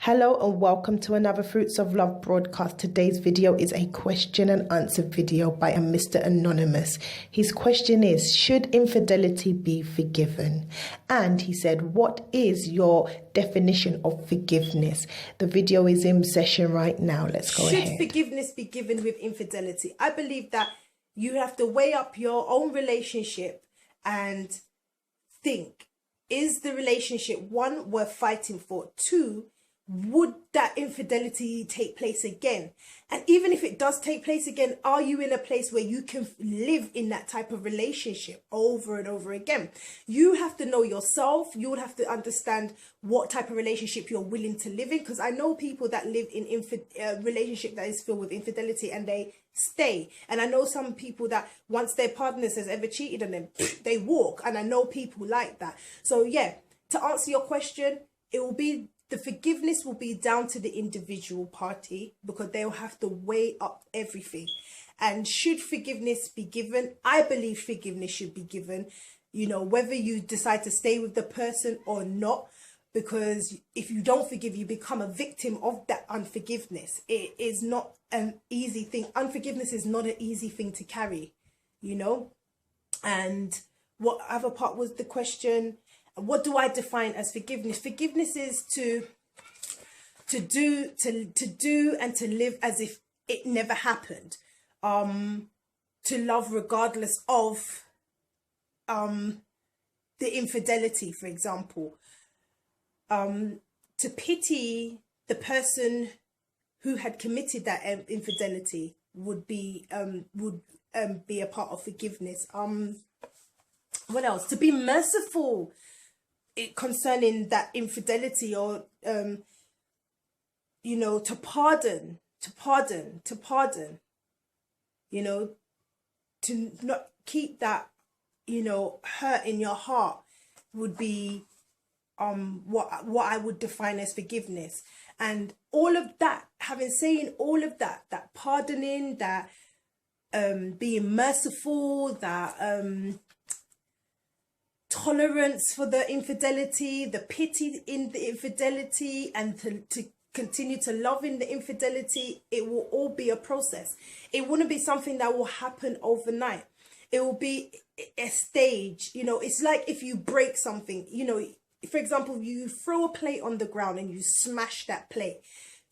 Hello and welcome to another Fruits of Love broadcast. Today's video is a question and answer video by a Mr. Anonymous. His question is, should infidelity be forgiven? And he said, what is your definition of forgiveness? The video is in session right now. Let's go ahead. Should forgiveness be given with infidelity? I believe that you have to weigh up your own relationship and think, is the relationship, one, worth fighting for? Two, would that infidelity take place again? And even if it does take place again, are you in a place where you can live in that type of relationship over and over again? You have to know yourself. You would have to understand what type of relationship you're willing to live in. Because I know people that live in relationship that is filled with infidelity and they stay. And I know some people that once their partners has ever cheated on them, they walk. And I know people like that. So yeah, to answer your question, the forgiveness will be down to the individual party because they'll have to weigh up everything. And should forgiveness be given? I believe forgiveness should be given, whether you decide to stay with the person or not, because if you don't forgive, you become a victim of that unforgiveness. It is not an easy thing. Unforgiveness is not an easy thing to carry, And what other part was the question? What do I define as forgiveness? Forgiveness is to do and to live as if it never happened. To love regardless of the infidelity, for example. To pity the person who had committed that infidelity would be a part of forgiveness. What else? To be merciful concerning that infidelity, or to pardon, to not keep that hurt in your heart would be what I would define as forgiveness. And all of that, saying all of that pardoning, that being merciful, that tolerance for the infidelity, the pity in the infidelity, and to continue to love in the infidelity, it will all be a process. It wouldn't be something that will happen overnight. It will be a stage. It's like if you break something, for example, you throw a plate on the ground and you smash that plate.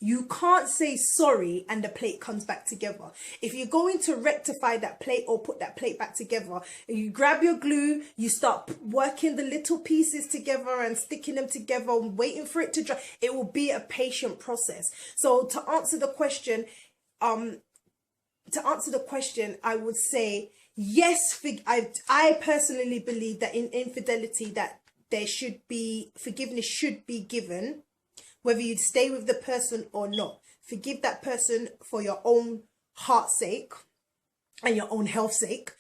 You can't say sorry and the plate comes back together. If you're going to rectify that plate or put that plate back together, you grab your glue, you start working the little pieces together and sticking them together and waiting for it to dry. It will be a patient process. So to answer the question, I would say yes. I personally believe that in infidelity that forgiveness should be given. Whether you stay with the person or not, forgive that person for your own heart's sake and your own health's sake.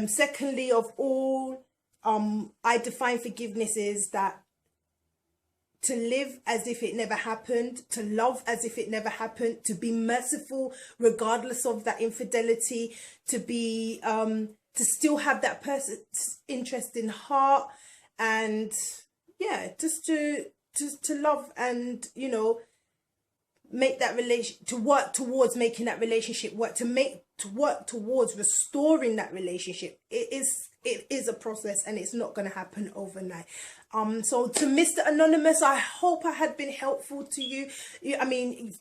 Secondly of all, I define forgiveness is that to live as if it never happened, to love as if it never happened, to be merciful regardless of that infidelity, to be to still have that person's interest in heart, and yeah, just to love and make that to work towards making that relationship work, to work towards restoring that relationship. It is a process and it's not going to happen overnight. So to Mr. Anonymous, I hope I had been helpful to you.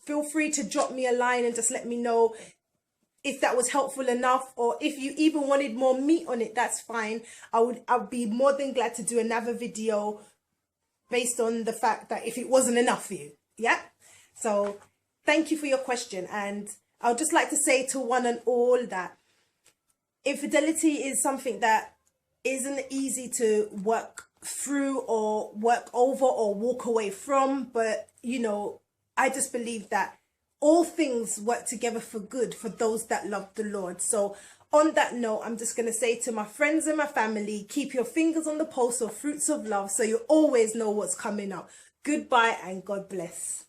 Feel free to drop me a line and just let me know if that was helpful enough, or if you even wanted more meat on it, that's fine. I'd be more than glad to do another video based on the fact that if it wasn't enough for you. Yeah. So thank you for your question. And I would just like to say to one and all that infidelity is something that isn't easy to work through or work over or walk away from. But, I just believe that all things work together for good for those that love the Lord. So on that note, I'm just going to say to my friends and my family, keep your fingers on the pulse of Fruits of Love so you always know what's coming up. Goodbye and God bless.